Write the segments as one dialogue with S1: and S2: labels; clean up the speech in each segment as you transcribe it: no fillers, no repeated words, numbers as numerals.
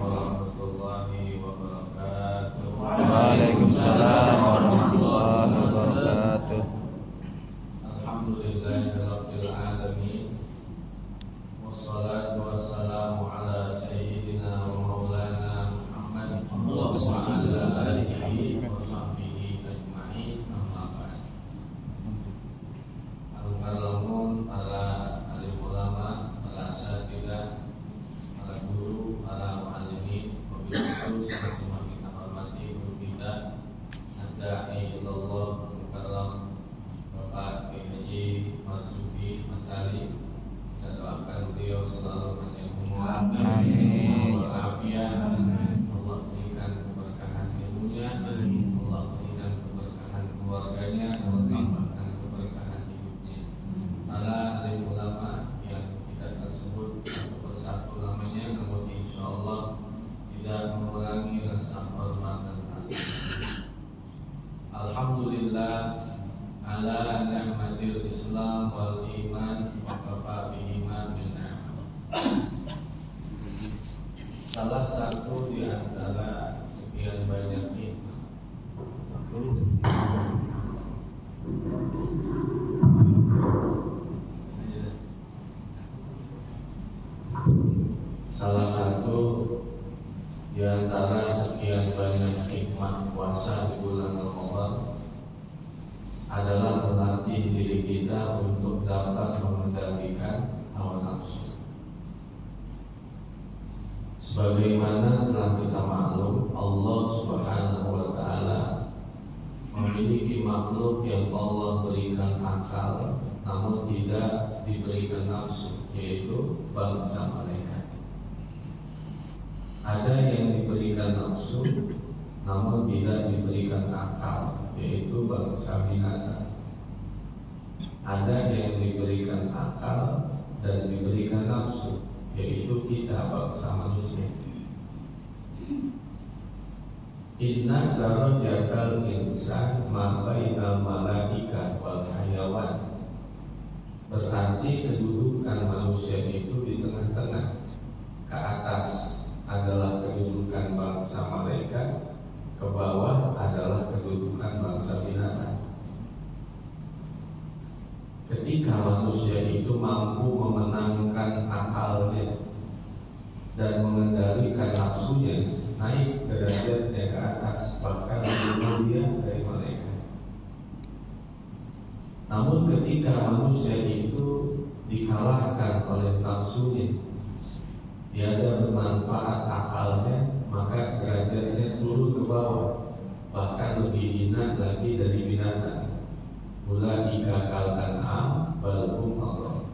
S1: warahmatullahi wabarakatuh.
S2: Waalaikumsalam warahmatullahi wabarakatuh.
S1: Alhamdulillahirabbil alamin. Wassalatu wassalamu ala sayyidina wa maulana Muhammad wa ala alihi wa sahbihi ajma'in. Amma ba'd. Al-Qalamun, para alim ulama, para asatidzah, para guru, para muallimin, wabillahi sama-sama kita hormati guru kita ad-da'i ilallah al-mukarram Bapak Haji Marzuki Matali. Saya doakan beliau selalu panjang umur, walafiat, Allah berikan keberkahan ilmunya, Allah berikan keberkahan keluarganya, Allah tambahkan keberkahan hidupnya. Para alim ulama yang tidak tersebut satu persatu namanya, namun insya Allah tidak mengurangi rasa hormat dan takzim. Alhamdulillah ala ni'matil Islam wal iman wa kafa bihima min ni'mah. Salah satu di antara sekian banyak nikmat salah satu di antara sekian banyak hikmah puasa di bulan Ramadan adalah melatih diri kita untuk dapat mengendalikan hawa nafsu. Sebagaimana telah kita maklum, Allah Subhanahu wa taala memiliki makhluk yang Allah berikan akal namun tidak diberikan nafsu, yaitu bangsa malaikat. Ada yang diberikan nafsu namun tidak diberikan akal, yaitu bangsa binatang. Ada yang diberikan akal dan diberikan nafsu, yaitu kita bangsa manusia. Inna darajatal insan ma bainal malaika wal hayawan. Berarti kedudukan manusia itu di tengah-tengah. Ke atas adalah kedudukan bangsa malaikat, ke bawah adalah kedudukan bangsa binatang. Ketika manusia itu mampu memenangkan akalnya dan mengendalikan nafsunya, naik derajatnya ke atas, bahkan lebih mulia dari malaikat. Namun ketika manusia itu dikalahkan oleh nafsunya, tiada bermanfaat akalnya, maka derajatnya turun ke bawah, bahkan lebih hina lagi dari binatang. Ulaika kal an'am bal hum adall.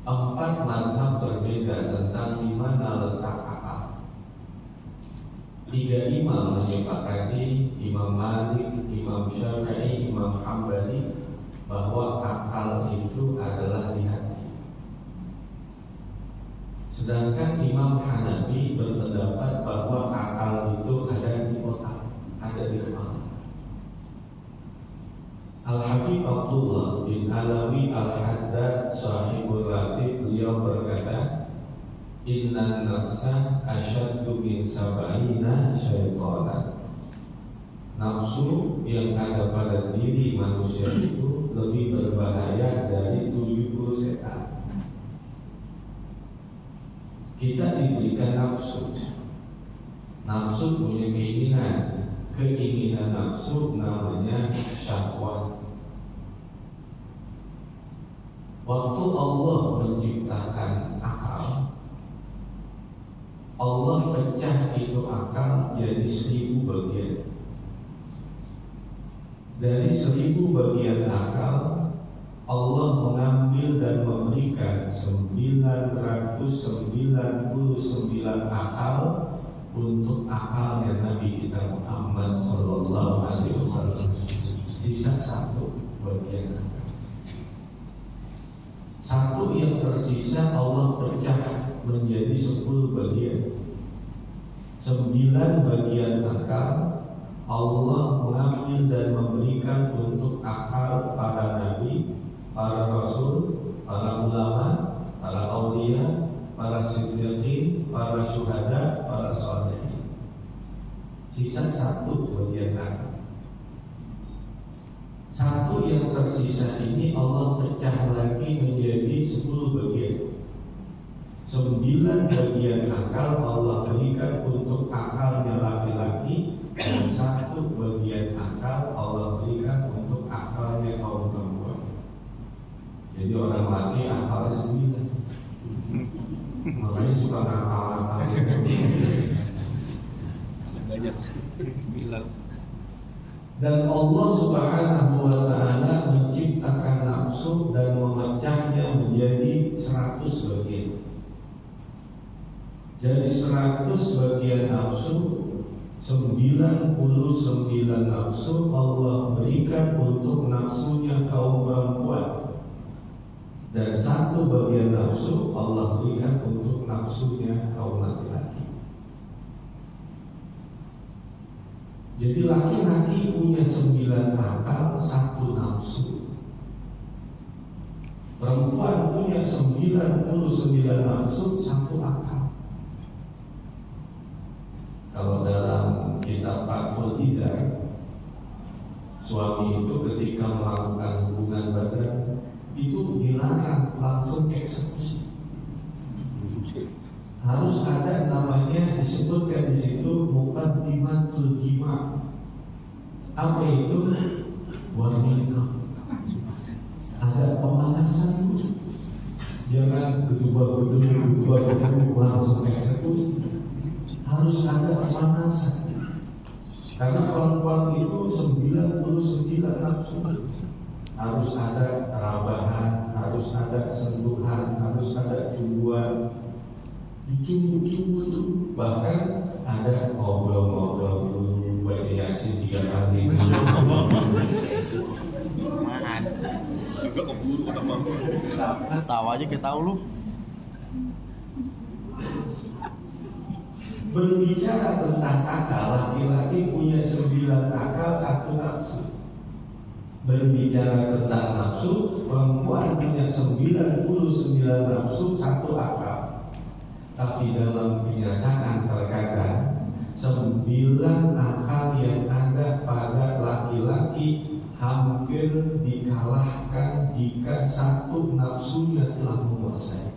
S1: 4 mazhab berbeda tentang di mana letak akal. 3 imam menyepakati, Imam Malik, Imam Syafi'i, Imam Hambali, bahwa akal itu adalah di hati. Sedangkan Imam Hanafi berpendapat bahwa akal itu ada di otak, ada di kepala. Al-Habib Abdullah bin Alawi Al-Haddad Sahibul Ratib, beliau berkata, Inna nafsa asyaddu min sab'ina syaitanan. Nafsu yang ada pada diri manusia itu lebih berbahaya dari 70 setan. Kita diberikan nafsu. Nafsu punya keinginan. Keinginan nafsu namanya syahwat. Waktu Allah menciptakan akal, Allah pecah itu akal jadi 1000 bagian. Dari 1000 bagian akal, Allah mengambil dan memberikan 999 akal untuk akalnya Nabi kita Muhammad sallallahu alaihi wasallam. Sisa 1 bagian akal. 1 yang tersisa Allah pecah menjadi 10 bagian. 9 bagian akal Allah mengambil dan memberikan untuk akal para nabi, para rasul, para ulama, para aulia, para siddiqin, para para syuhada, para sholihin. Sisa satu bagian akal. Satu yang tersisa ini Allah pecah lagi menjadi 10 bagian. 9 bagian akal Allah berikan untuk akalnya laki-laki, dan 1 bagian akal Allah berikan untuk akalnya kaum perempuan. Jadi orang laki akalnya 9. Makanya suka nakal-nakal.
S2: Banyak bilang.
S1: Dan Allah Subhanahu wa ta'ala menciptakan nafsu dan memecahnya menjadi 100 bagian. Jadi 100 bagian nafsu, 99 nafsu Allah berikan untuk nafsunya kaum perempuan, dan 1 bagian nafsu Allah berikan untuk nafsunya kaum laki-laki. Jadi laki-laki punya 9 akal, 1 nafsu. Perempuan punya 99 nafsu, 1 akal. Kalau dalam kitab Fathul Izar, suami itu ketika melakukan hubungan badan itu dilarang langsung eksekusi. Harus ada namanya, disebutkan di situ muqaddimatul jima'. Apa itu? Wanita. Ada pemanasan dulu. Jangan gedubak-gedubuk langsung eksekusi. Harus ada pemanasan. Karena perempuan itu 99 nafsu. Harus ada rabahan, harus ada sentuhan, harus ada cumbuan. Dicumbu-cumbu itu, bahkan ada ngobrol-ngobrol dulu, baca Yasin 3 kali.
S2: Mahan. Juga keburu sama. Tahu aja kita tahu lu.
S1: Berbicara tentang akal, laki-laki punya 9 akal, 1 nafsu. Berbicara tentang nafsu, perempuan punya 99 nafsu, 1 akal. Tapi dalam kenyataan terkadang 9 akal yang ada pada laki-laki hampir dikalahkan jika 1 nafsunya telah menguasai.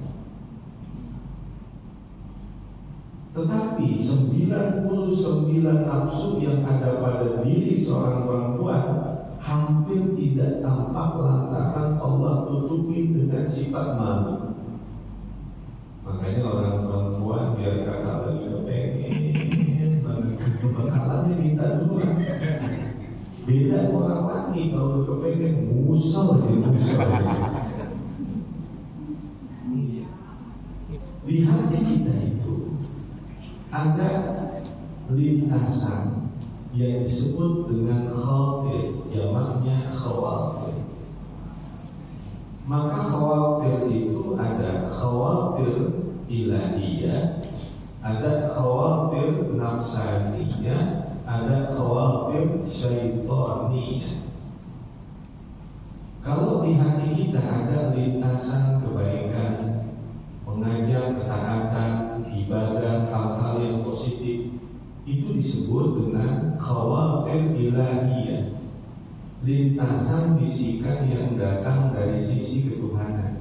S1: Tetapi 99 nafsu yang ada pada diri seorang perempuan hampir tidak tampak lantaran Allah tutupi dengan sifat malu. Makanya orang perempuan biar kata lagi kepengen bakalannya minta duluan. Beda orang laki, kalau kepengen musal ya musal. Di hati kita itu ada lintasan yang disebut dengan khawatir, jamaknya khawatir. Maka khawatir itu ada khawatir ilahiyah, ada khawatir nafsaniyah, ada khawatir syaitaniyah. Kalau di hati kita ada lintasan kebaikan, mengajak ketaatan, ibadah, hal-hal yang positif, itu disebut dengan khawatir ilahiyah. Lintasan bisikan yang datang dari sisi ketuhanan.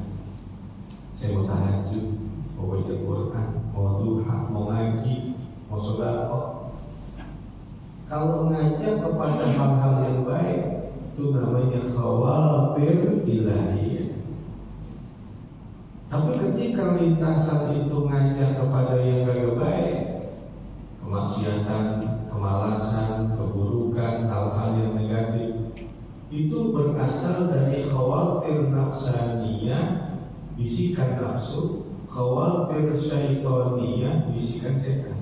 S1: Saya mau tahajud, mau baca Quran, mau duha, mau ngaji, mau sedekah. Kalau mengajak kepada hal-hal yang baik, itu namanya khawatir ilahiyah. Tapi ketika lintasan itu ngajak kepada yang gak baik, kemaksiatan, kemalasan, keburukan, hal-hal yang negatif, itu berasal dari khawatir nafsaniyah, bisikan nafsu, khawatir syaitaniyah, bisikan setan.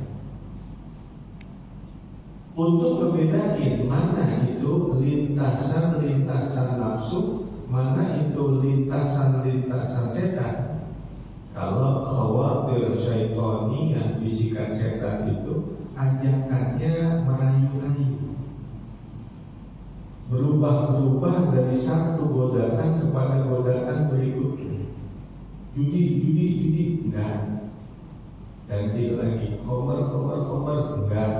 S1: Untuk membedakan mana itu lintasan-lintasan nafsu, mana itu lintasan-lintasan setan. Kalau khawatir syaitaniyah, bisikan setan itu ajakannya merayu-rayu, berubah-ubah dari satu godaan kepada godaan berikutnya. Judi, enggak.
S3: ganti lagi Komar, enggak,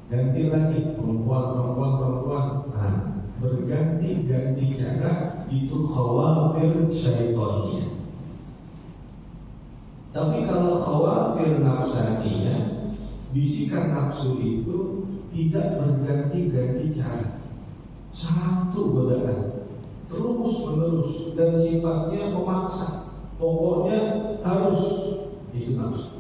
S3: ganti lagi perempuan. Nah, berganti-ganti cara itu khawatir syaitannya. Tapi kalau khawatir nafsaninya, bisikan nafsu itu tidak berganti-ganti cara, satu godaan terus menerus dan sifatnya memaksa. Pokoknya harus itu nafsu.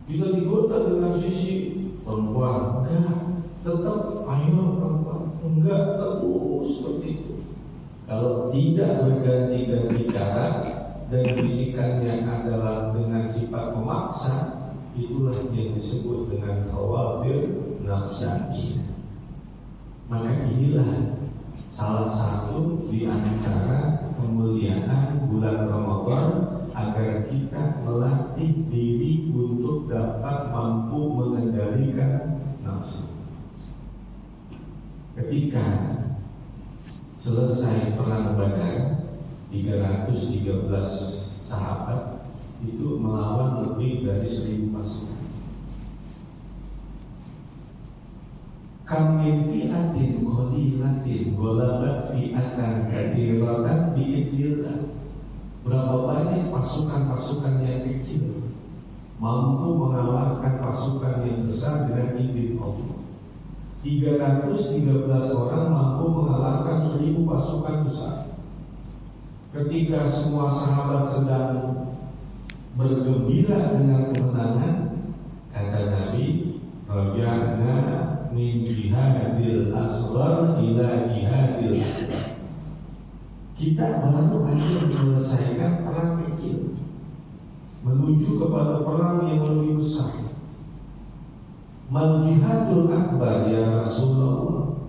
S3: Kita digoda dengan sisi perempuan, enggak, tetap ayo perempuan, enggak, terus seperti itu. Kalau tidak berganti-ganti cara dan bisikannya adalah dengan sifat memaksa, itulah yang disebut dengan khawatir nafsani. Maka inilah salah satu di antara kemuliaan bulan Ramadan, agar kita melatih diri untuk dapat mampu mengendalikan nafsu. Ketika selesai perang Badar, 313 sahabat itu melawan lebih dari 1000 pasukan. Kam min fi'atin qalilatin ghalabat fi'atan katsiratan bi'idznillah. Berapa banyak pasukan-pasukan yang kecil mampu mengalahkan pasukan yang besar dengan izin Allah. 313 orang mampu mengalahkan 1000 pasukan besar. Ketika semua sahabat sedang bergembira dengan kemenangan, kata Nabi, raja'na min jihadil asghar ila jihadil akbar. Kita baru aja menyelesaikan perang kecil menuju kepada perang yang lebih besar. Mal jihadul akbar ya Rasulullah.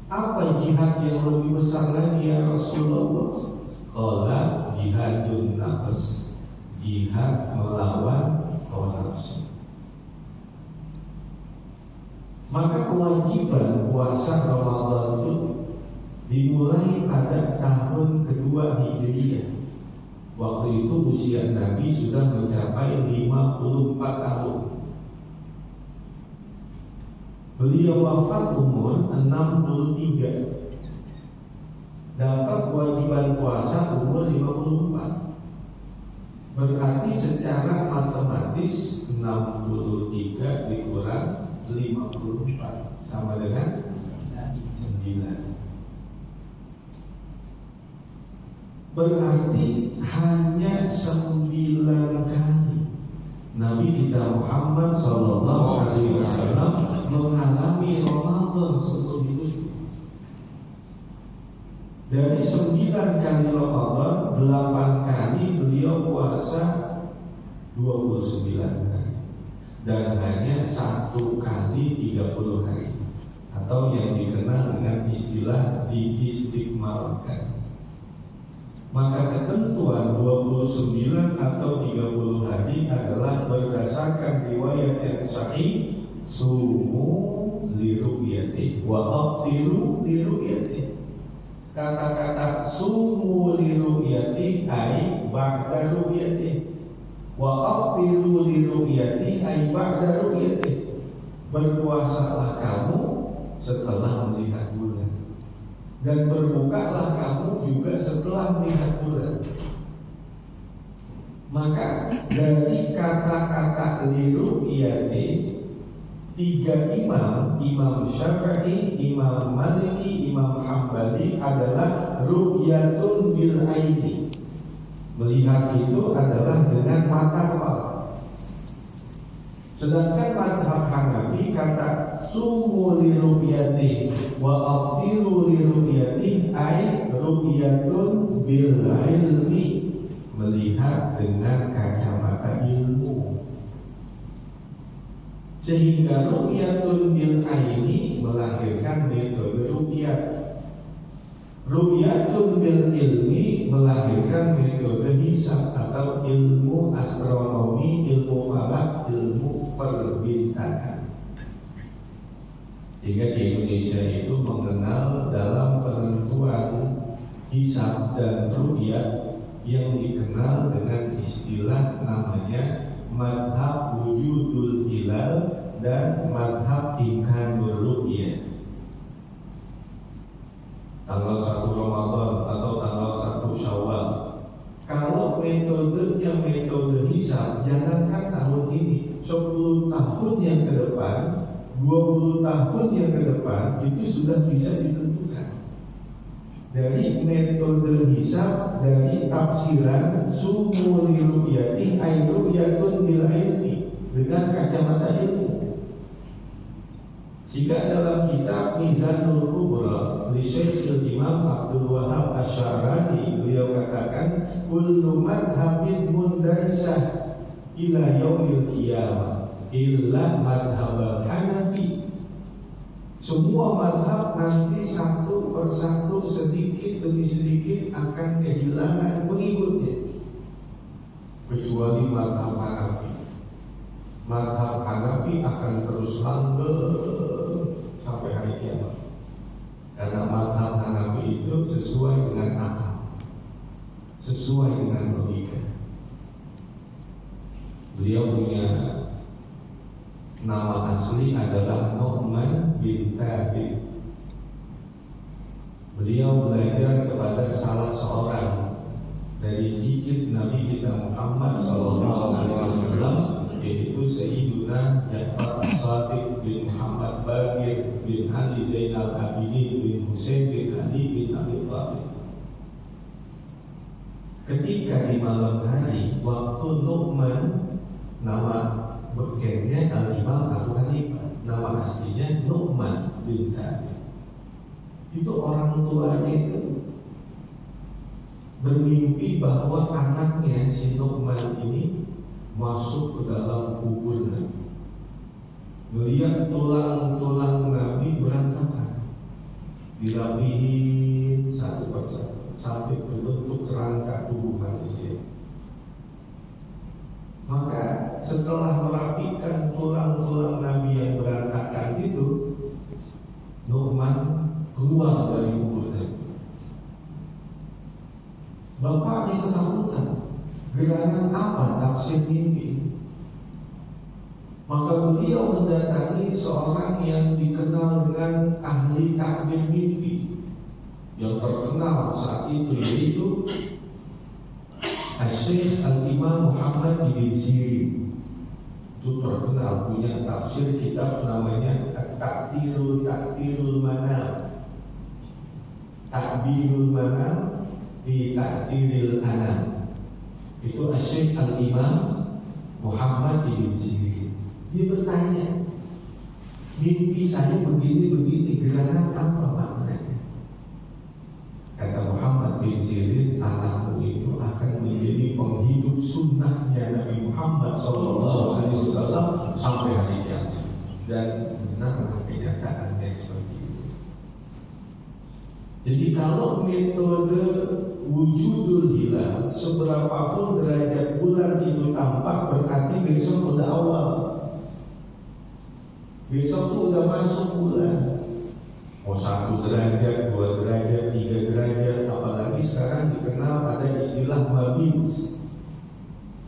S3: Apa jihad yang lebih besar lagi ya Rasulullah? Qala jihadun nafs, jihad melawan hawa nafsu. Maka kewajiban puasa Ramadan itu dimulai pada tahun kedua Hijriah. Waktu itu usia Nabi sudah mencapai 54 tahun. Beliau wafat umur 63. Dapat kewajiban puasa umur 54. Berarti secara matematis 63 dikurang 54 sama dengan 9. Berarti hanya 9 kali Nabi kita Muhammad SAW mengalami Ramadan sebelum itu. Dari 9 kali Ramadan, 8 kali beliau puasa 29 hari, dan hanya 1 kali 30 hari, atau yang dikenal dengan istilah diistiqmalkan. Maka ketentuan 29 atau 30 hari adalah berdasarkan riwayat yang sahih, sumu liru'yati wa aftiru liru'yati. Kata-kata sumu liru'yati ai ba'da ru'yati, wa aftiru liru'yati ai ba'da ru'yati. Berpuasalah kamu setelah melihat bulan, dan berbukalah kamu juga setelah melihat bulan. Maka dari kata-kata liru'yati, 3 imam, Imam Syafi'i, Imam Maliki, Imam Hambali adalah ru'yatun bil aini. Melihat itu adalah dengan mata kepala. Sedangkan mazhab Hanafi kata sumu li ru'yati wa aftiru li ru'yati ay ru'yatun bil ilmi, melihat dengan kacamata ilmu. Sehingga ru'yatun bil aini melahirkan metode ru'yat. Ru'yatun bil ilmi melahirkan metode hisab atau ilmu astronomi, ilmu falak, ilmu perbintangan. Sehingga di Indonesia itu mengenal dalam penentuan hisab dan ru'yat yang dikenal dengan istilah namanya madhab wujudul hilal dan madhab imkanul ru'yah. Tanggal 1 Ramadan atau tanggal 1 Syawal. Kalau metodenya metode hisab, jangankan tahun ini, 10 tahun yang ke depan, 20 tahun yang ke depan, itu sudah bisa ditentukan. Dari metode hisab, dari tafsiran sumuli ru'yati ay ru'yatun bil ilmi, dengan kacamata ilmu. Jika dalam kitab Mizanul Kubra li Syekhul Imam Abdul Wahab Asy-Syarani, beliau katakan kullu madhabin mundarisah ila yaumil qiyamah illa madhab Hanafi. Semua madhab nanti satu persatu sedikit demi sedikit akan kehilangan pengikutnya, kecuali madhab Hanafi. Madhab Hanafi akan terus langgeng sampai hari kiamat, karena madhab Hanafi itu sesuai dengan akal, sesuai dengan logika. Beliau punya nama asli adalah Nu'man bin Thabit. Beliau belajar kepada salah seorang dari cicit Nabi kita Muhammad SAW, yaitu Sayyiduna Ja'far As-Shadiq bin Muhammad Baqir bin Ali Zainal Abidin bin Husain bin Ali bin Abi Thalib. Ketika di malam hari, waktu Nu'man, nama bekennya Al-Imam Abu Hanifah, nama aslinya Nu'man bin Thabit. Itu orang tuanya itu bermimpi bahwa anaknya si Nu'man ini masuk ke dalam kubur Nabi, melihat tulang-tulang Nabi berantakan, dirapihin satu persatu sampai berbentuk kerangka tubuh manusia. Maka setelah merapikan tulang-tulang Nabi yang berantakan itu, Nu'man keluar dari kubur Nabi. Bapaknya ketakutan, gerangan apa tafsir mimpi? Maka beliau mendatangi seorang yang dikenal dengan ahli takbir mimpi, yang terkenal saat itu, yaitu Syekh Al-Imam Muhammad bin Sirin. Itu terkenal, punya tafsir kitab namanya Takdirul Manam, Takdirul Manam fi Takdiril Anam. Itu Syekh Al-Imam Muhammad bin Sirin. Dia bertanya, mimpi saya begini-begini, gerangan apa maknanya? Kata Muhammad bin Sirin, anakmu itu akan menjadi penghidup sunnahnya Nabi Muhammad SAW sampai hari kiamat. Dan benar kenyataannya seperti itu. Jadi kalau metode wujudul hilal, seberapapun derajat bulan itu tampak, berarti besok udah awal, besok udah masuk bulan. Mau 1 derajat, 2 derajat, 3 derajat, apalagi sekarang dikenal ada istilah MABINS,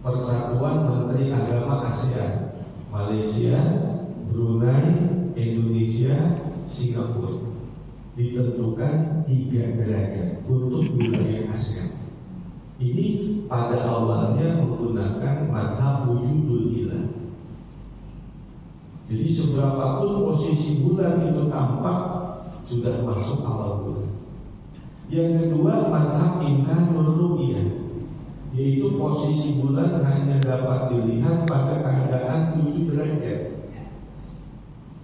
S3: Persatuan Menteri Agama ASEAN, Malaysia, Brunei, Indonesia, Singapura. Ditentukan 3 derajat untuk wilayah ASEAN. Ini pada awalnya menggunakan madhab wujudul hilal. Jadi seberapapun posisi bulan itu tampak, sudah masuk awal bulan. Yang kedua, madhab imkanul ru'yah, yaitu posisi bulan hanya dapat dilihat pada keadaan 7 derajat.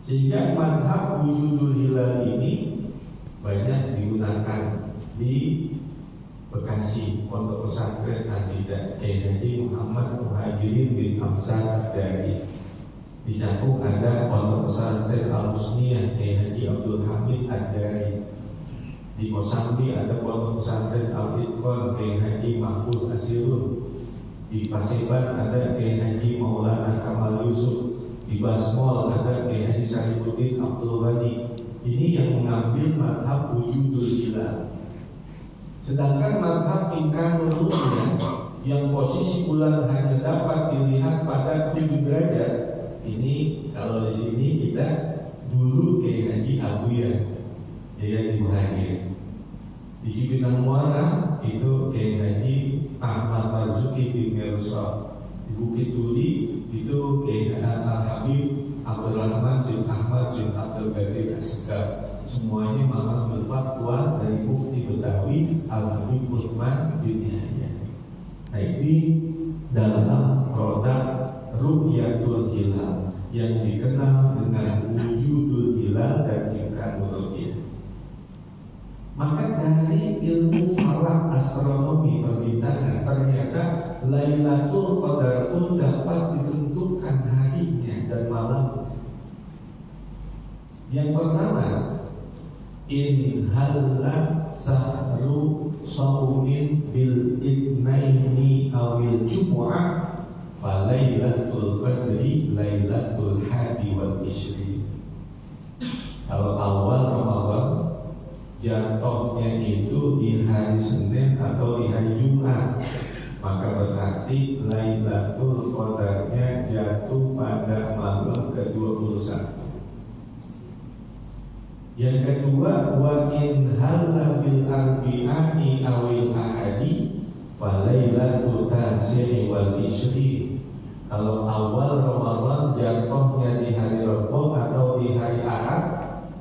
S3: Sehingga madhab wujudul hilal ini banyak digunakan di Bekasi, Pondok Pesantren Kandidat Haji Muhammad Muhajirin bin Hamzah dari. Di Cakung ada Pondok Pesantren Al-Husniyah Haji Abdul Hamid Ad-Dari. Di Kosambi ada Pondok Pesantren Al-Itqan Haji Mahfuz Asirun. Di Paseban ada Haji Maulana Kamal Yusuf. Di Basmol ada Haji Sarifuddin Abdul Ghani. Ini yang mengambil madhab wujudul hilal. Sedangkan mazhab imkanul ru'yah yang posisi bulan hanya dapat dilihat pada 7 derajat, ini kalau di sini kita dulu kayak Haji Abuya, dia di Muhajir. Di Cipinang Muara itu kayak Haji Ahmad Marzuki bin Merusa. Di Bukit Duri itu kayak Al-Habib Abdurrahman bin Ahmad bin Abdul Qadir As-Segaf. Semuanya malah berfatwa dari Mufti Betawi Al-Habib Utsman bin Yahya. Nah, ini dalam produk Ru'yatul Hilal yang dikenal dengan wujudul hilal dan imkanul ru'yah. Maka dari ilmu falak astronomi perbintangan, ternyata Lailatul Qadar pun dapat ditentukan harinya dan malamnya. Yang pertama, in halla sahru saumin bil itnaini awil jumu'ah fa lailatul qadri lailatul hadi wal ishri. Kalau awal Ramadan jatuhnya itu di hari Senin atau di hari Jumat, maka berarti Lailatul Qadarnya jatuh pada malam ke-21. Yang kedua, wa in halla bil arbi'ani awil ahadi fa Lailatul tasi'i wal ishri. Kalau awal Ramadan jatuhnya di hari Rabu atau di hari Ahad,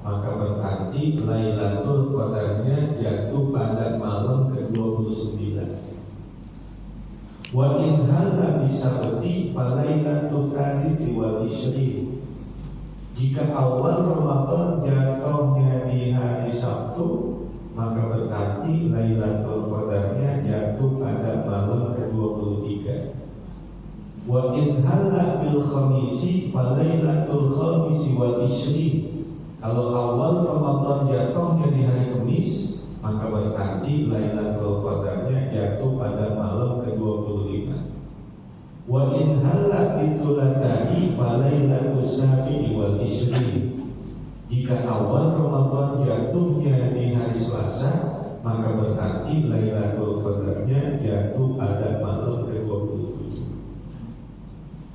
S3: maka berarti Lailatul Qadarnya jatuh pada malam ke-29. Wa in halla bisabti fa Lailatul thalith wal ishri. Jika awal Ramadan jatuhnya di hari Sabtu, maka berarti Lailatul Qadarnya jatuh pada malam ke-23. Wa in halla bil khamisi fa Lailatul khamisi wal ishri. Kalau awal Ramadan jatuhnya di hari Kamis, maka berarti Lailatul Qadarnya jatuh pada malam ke-25. Wa in halla bitulatahi fa Lailatul sabi'i wal ishri. Jika awal Ramadan jatuhnya di hari Selasa, maka berarti Lailatul Qadarnya jatuh pada malam ke-27.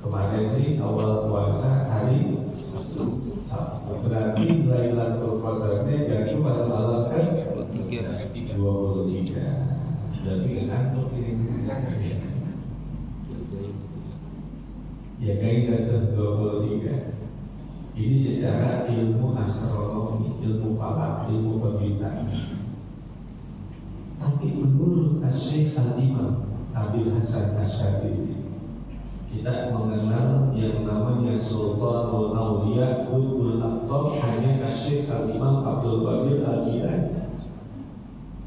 S3: Kemarin ini awal puasa hari Sabtu. Berarti Lailatul Qadarnya jatuh pada malam ke-23. Jadi ngantuk ini. Ya kaidah 23. Ini secara ilmu astronomi, ilmu falak, ilmu perbintangan. Tapi menurut Syekh Al-Imam Abil Hasan Asy'ari, kita mengenal yang namanya Sultanul Auliya Qutbul Aqtab hanya Syekh Al-Imam Abdul Qadir Al-Jilani.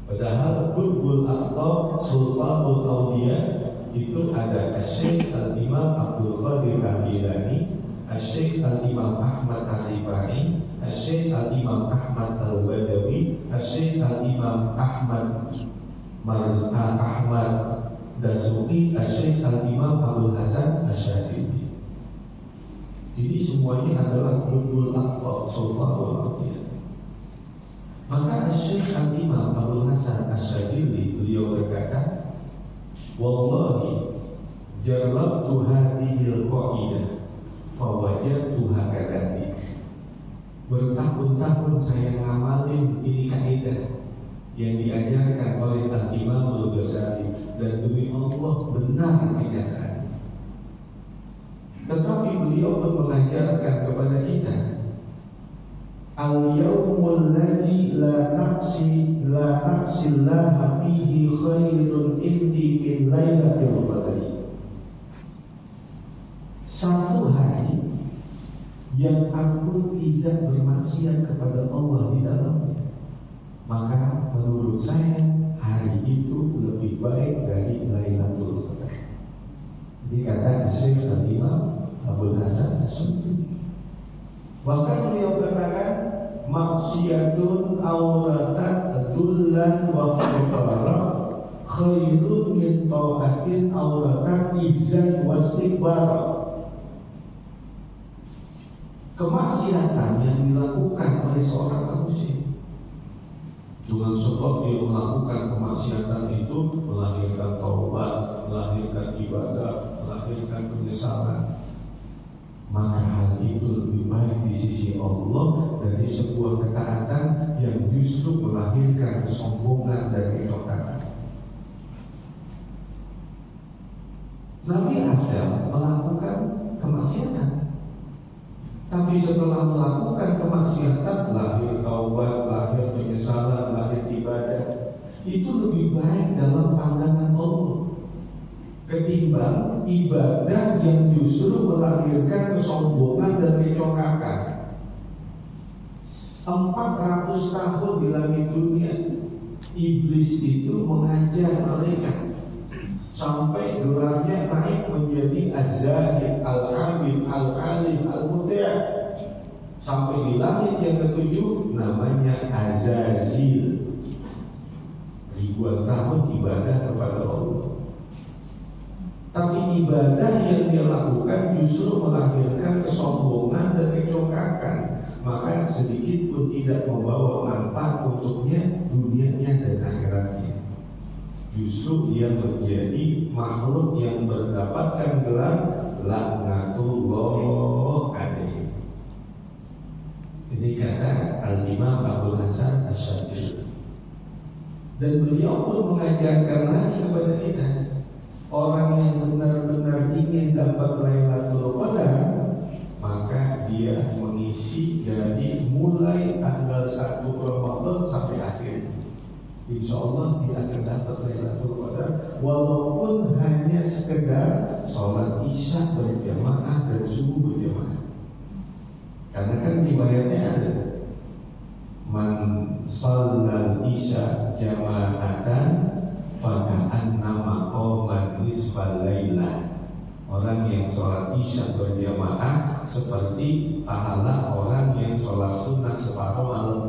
S3: Padahal Qutbul Aqtab, Sultanul Auliya itu ada Syekh Al-Imam Abdul Qadir Al-Jilani, Syekh Al-Imam Ahmad Al-Rifai, Syekh Al-Imam Ahmad Al-Badawi, Syekh Al-Imam Ahmad Dasuki, Syekh Al-Imam Abdul Hasan Asy'ari. Jadi semuanya adalah Qutbul Aqtab, Sultanul Auliya. Maka Syekh Al-Imam Abdul Hasan Asy'ari beliau berkata, wallahi jarabtu hadhil qaidah fawajadtuha kadhalik. Bertahun-tahun saya ngamalin ini kaidah yang diajarkan oleh Al-Imam Al-Ghazali, dan demi Allah benar kenyataan. Tetapi beliau pun mengajarkan kepada kita, al-yawmul ladzi la naqsillaha fihi khairun indi min lailatul qadri. Satu hari yang aku tidak bermaksiat kepada Allah di dalamnya, maka menurut saya hari itu lebih baik dari Lailatul Qadar. Ini kata Syekh Al-Imam Abdul Hasan Asy'ari. Bahkan beliau katakan, maksiatun auratan dzullan wa fiqara khairun min taubatin auratan izzan wa istikbara. Kemaksiatan yang dilakukan oleh seorang manusia Dengan sebab dia melakukan kemaksiatan itu melahirkan taubat, melahirkan ibadah, melahirkan penyesalan, maka hal itu lebih baik di sisi Allah dari sebuah ketaatan yang justru melahirkan kesombongan dan kecocokan. Nabi Adam melakukan kemaksiatan, tapi setelah melakukan kemaksiatan lahir taubat, lahir penyesalan, lahir ibadah. Itu lebih baik dalam pandangan Allah ketimbang ibadah yang justru melahirkan kesombongan dan kecokakan. 400 tahun di langit dunia iblis itu mengajar malaikat sampai gelarnya naik menjadi Az-Zahid, Al-Abid, Al-Alim, Al-Mutia'. Sampai di langit yang ketujuh namanya Azazil. Ribuan tahun ibadah kepada Allah. Tapi ibadah yang dia lakukan justru melahirkan kesombongan dan kecokakan. Maka sedikit pun tidak membawa manfaat untuknya dunianya dan akhiratnya. Justru dia menjadi makhluk yang mendapatkan gelar laknatullah alaihi. Ini kata Al-Imam Abu Hasan Asy-Syadzili. Dan beliau pun mengajarkan lagi kepada kita, orang yang benar-benar ingin dapat Lailatul Qadar, maka dia mengisi dari mulai tanggal 1 Ramadan sampai akhir. Insya Allah dia akan dapat Lailatul Qadar, walaupun hanya sekedar sholat isya berjamaah dan subuh berjamaah. Karena kan riwayatnya ada, man shallal isya jama'atan faka'annama qama nisfal lailah. Orang yang sholat isya berjamaah seperti pahala orang yang sholat sunnah separuh malam.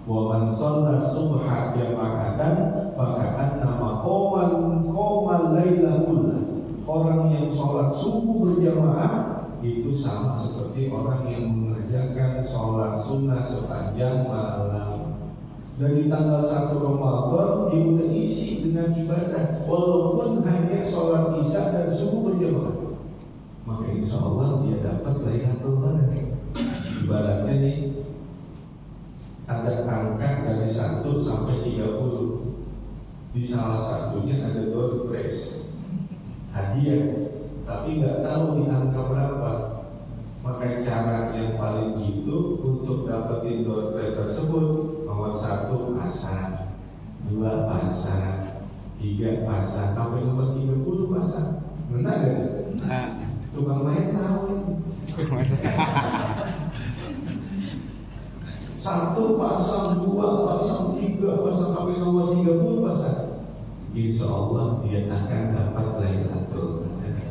S3: Wa man shalla subha jama'atan faka'annama qama laila kullah. Orang yang sholat subuh berjamaah itu sama seperti orang yang mengerjakan sholat sunnah sepanjang malam. Dari tanggal 1 Ramadan dia udah isi dengan ibadah, walaupun hanya sholat isya dan subuh berjamaah. Maka insya Allah dia dapat Lailatul Qadar. Ibaratnya nih, ada angka dari 1 sampai 30. Di salah satunya ada door prize hadiah, tapi nggak tahu di angka berapa. Maka cara yang paling jitu untuk dapetin door prize tersebut, nomor 1 pasang, 2 pasang, 3 pasang, sampai nomor 30 pasang. Benar gak? Nah, tukang main tahu ini. 1 pasang, 2 pasang, 3 pasang, sampai nomor 30 pasang. Insya Allah dia akan dapat Lailatul Qadar.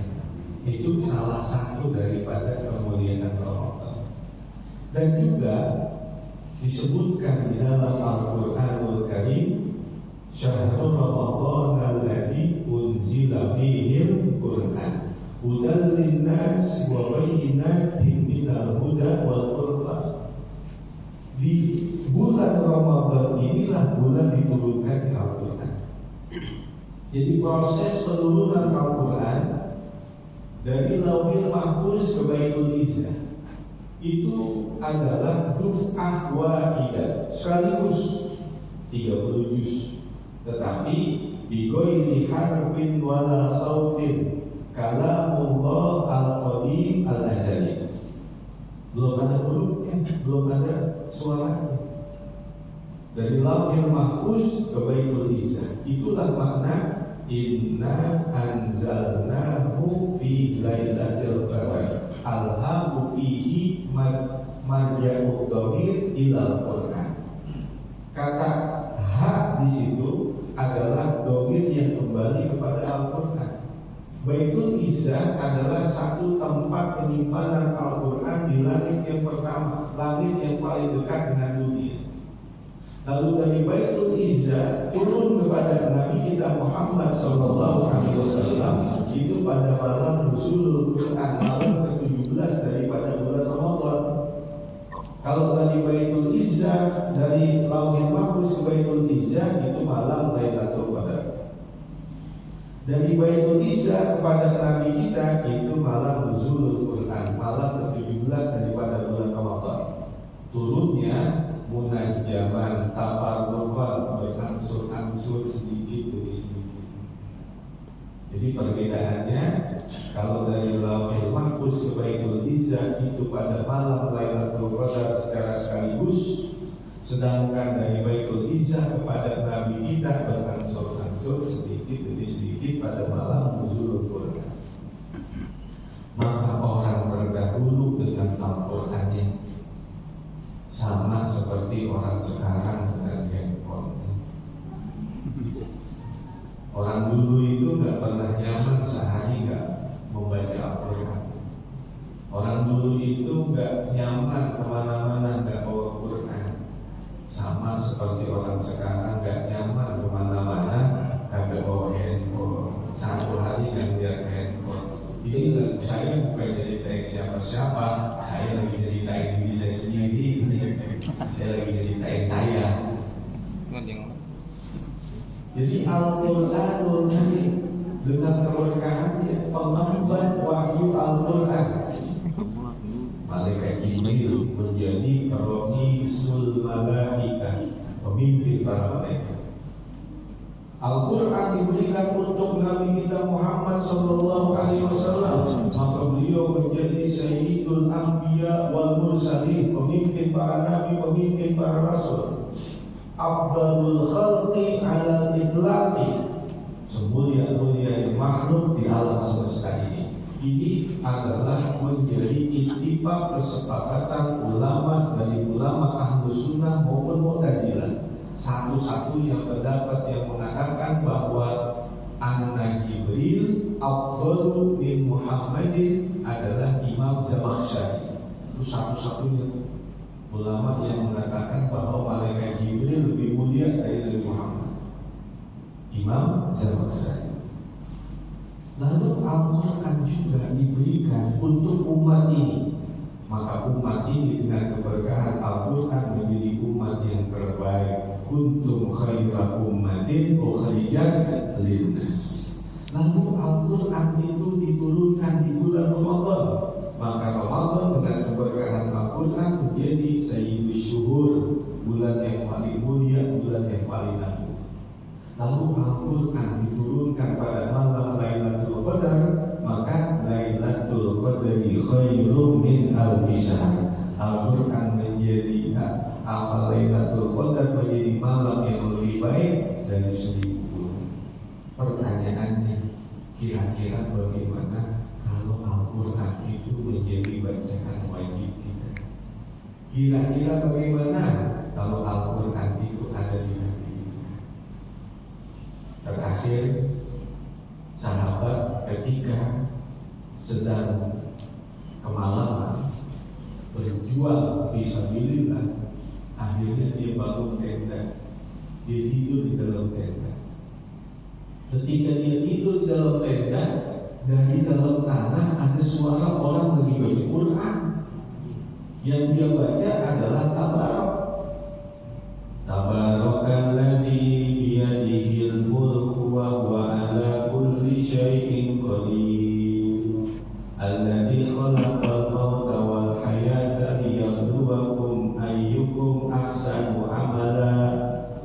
S3: Itu salah satu daripada kemuliaan Ramadan. Dan juga disebutkan di dalam Al-Qur'anul Karim, syahrul Ramadan alladzi unzila fihil Qur'an hudan linnas wa bayyinatin minal huda wal furqan. Di bulan Ramadan inilah bulan diturunkan Al-Qur'an. Jadi proses penurunan Al-Quran dari Lauhil Mahfuz ke Baitul Izzah itu adalah duf'ah wahidah, sekaligus 30 juz. Tetapi bighairi harfin wala sautin, kalamullah al-qadim al-azali. Belum ada hurufnya, belum ada suaranya. Dari Lauhil Mahfuz ke Baitul Izzah. Itulah makna inna anzalnahu fi lailatul qadar. Alhamu fihi marja'ud dhamir ilal Qur'an. Kata ha di situ adalah dhamir yang kembali kepada Al-Qur'an. Baitul Izzah adalah satu tempat penyimpanan Al-Qur'an di langit yang pertama, langit yang paling dekat dengan dunia. Lalu dari Baitul Izzah turun kepada Nabi kita Muhammad SAW itu pada malam Nuzulul Quran, malam ke-17 daripada bulan Ramadan. Kalau dari Baitul Izzah dari Lauhil Mahfuz ke Izzah itu malam Lailatul Qadar. Dari Baitul Izzah kepada Nabi kita itu malam Nuzulul Quran, malam ke-17 daripada bulan Ramadan. Turunnya munajjaman, tafarruqan, berangsur-angsur sedikit demi sedikit. Jadi perbedaannya, kalau dari Lauhul Mahfuz ke Baitul Izzah itu pada malam Lailatul Qadar secara sekaligus, sedangkan dari Baitul Izzah kepada Nabi kita berangsur-angsur sedikit demi sedikit pada malam Nuzulul Quran. Maka orang terdahulu dengan Al-Qur'annya sama seperti orang sekarang dengan handphone. Orang dulu itu nggak pernah nyaman sehari nggak membaca Al-Quran. Orang dulu itu nggak nyaman kemana-mana nggak bawa Quran. Sama seperti orang sekarang nggak nyaman kemana-mana nggak bawa handphone. Satu hari nggak lihat handphone. Ini saya bukan ceritain siapa-siapa, saya lagi ceritain diri saya sendiri. Saya lagi ceritain saya. Jadi Al-Quranul Karim dengan keberkahannya pengemban wahyu Al-Quran. Malaikat Jibril menjadi ra'isul malaikah, pemimpin para malaikat. Al-Quran diberikan untuk Nabi kita Muhammad sallallahu alaihi wasallam, maka beliau menjadi Sayyidul Anbiya wal Mursalin, pemimpin para nabi, pemimpin para rasul. Afdalul khalqi ala itlaqi, semulia-mulia makhluk di alam semesta ini. Ini adalah menjadi ittifaq kesepakatan ulama dari ulama Ahlus Sunnah maupun Mu'tazilah. Satu-satunya pendapat yang mengatakan bahwa Anna Jibril afdalu min Muhammadin adalah Imam Zamakhsyari. Itu satu-satunya ulama yang mengatakan bahwa malaikat Jibril lebih mulia dari Nabi Muhammad, Imam Zamakhsyari. Lalu Al-Quran juga diberikan untuk umat ini. Maka umat ini dengan keberkahan Al-Quran menjadi umat yang terbaik. Kuntum khaira ummatin ukhrijat linnas. Lalu Al-Quran itu diturunkan di bulan Ramadan. Maka Ramadan dengan keberkahan Al-Quran menjadi sayyidus syuhur, bulan yang paling mulia, bulan yang paling agung. Lalu Al-Quran diturunkan pada malam Lailatul Qadar, maka Lailatul Qadri khairum min alfi syahr. Al-Quran menjadi amal Lailatul Qadar menjadi malam yang lebih baik dari 1000 bulan. Pertanyaannya, kira-kira bagaimana kalau Al-Quran itu menjadi bacaan wajib kita? Kira-kira bagaimana kalau Al-Quran itu ada di hati kita? Terakhir, sahabat ketika sedang kemalaman berjuang fisabilillah, akhirnya dia bangun tenda, dia tidur di dalam tenda. Ketika dia tidur di dalam tenda, dari dalam tanah ada suara orang lagi baca Quran. Yang dia baca adalah Tabarak. Tabarakalladzi biyadihil mulku wa huwa ala kulli syai'in qadir. Alladzi khalaqal mauta wal hayata liyabluwakum ayyukum ahsanu amala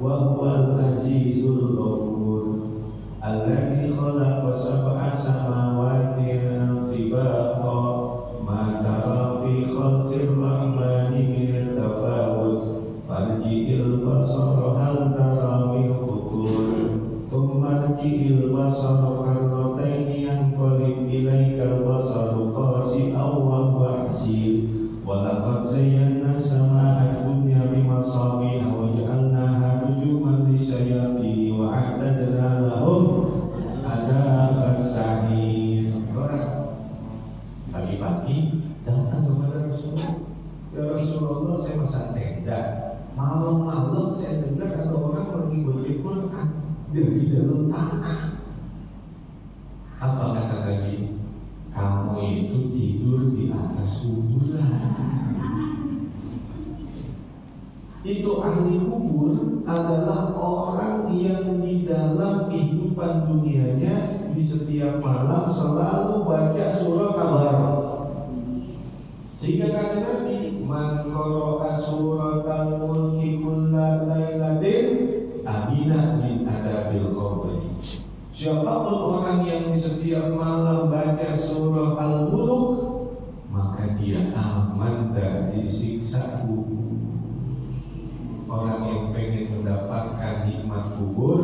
S3: wa huwal azizul ghafur. Alladzi khalaqa sab'a samawati tibaqa ma tara fi khalqir rahmani min tafawut farji'il basara hal tara min futur thumma rji'il basara karrataini yanqalib ilaikal basaru khasi'an wa huwa hasir wa laqad zayyana as-samaa'a ad-dunya bimasabiha wa ja'alnaha rujuman lisyayatin wa a'tadna lahum azabas sa'ir. Pagi-pagi datang kepada Rasulullah, ya Rasulullah, saya masang tenda. Malam-malam saya dengar ada orang lagi baca Quran dari dalam tanah. Apa kata Nabi? Kamu itu tidur di atas kuburan. Itu ahli kubur adalah orang yang di dalam kehidupan dunianya di setiap malam selalu baca surah Tabarak. Sehingga kata Nabi, man qara'a suratal mulki kulla lailatin amina min adabil qabri. Siapapun orang yang di setiap malam baca surah Al-Mulk, maka dia aman dari siksa kubur. Orang yang pengen mendapatkan nikmat kubur,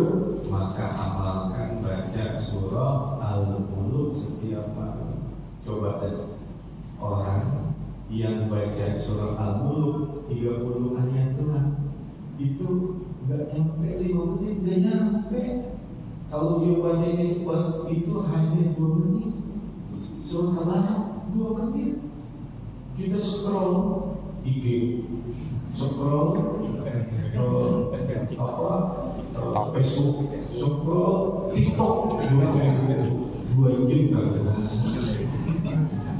S3: maka amalkan baca surah Al-Mulk setiap malam. Coba deh, orang yang baca surah Al-Mulk 30 ayat doang, itu nggak nyampe 5 menit, nggak nyampe. Kalau dia bacanya cepat, itu hanya 2 menit. Surah Al-Mulk 2 menit. Kita scroll IG, scroll Facebook, scroll TikTok 2 jam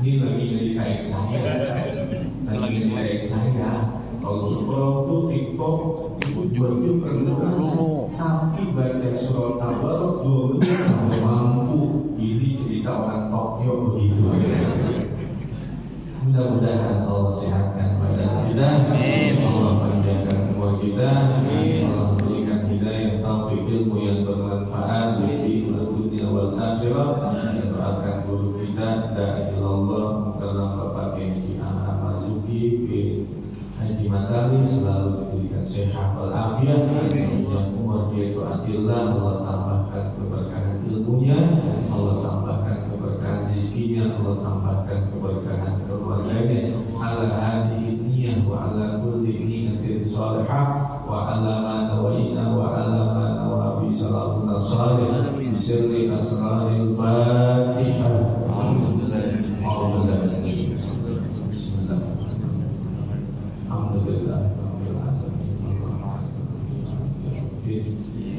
S3: Ini lagi jadi kayak saya. Lagi jadi kayak saya. Kalau scroll tuh TikTok itu 2 jam tapi baca surah Tabarak 2 menit sampai mampu. Ini cerita orang Tokyo begitu. Mudah-mudahan Allah sehatkan badan kita, Allah panjangkan umur kita, Allah berikan hidayah, taufik, ilmu yang bermanfaat di dunia wal akhirat. Doakan guru kita Dailallah Mukarram Bapak Haji Ahmad Marzuki bin Haji Matali selalu diberikan sehat walafiat, yang umur dia taatillah, Allah tambahkan keberkahan ilmunya, Allah tambahkan keberkahan rizkinya, Allah tambahkan keberkahan keluarganya. Ala hadhihi niyyah wa ala kulli niyatin salihah wa ala ma nawaina wa ala ma nawabi salafuna salih bi sirri asraril Fatihah. Bismillah. Alhamdulillah.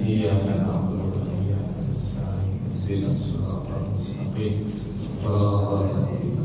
S3: Iyyaka na'budu wa iyyaka nasta'in. Ihdinas siratal mustaqim. Shiratal ladzina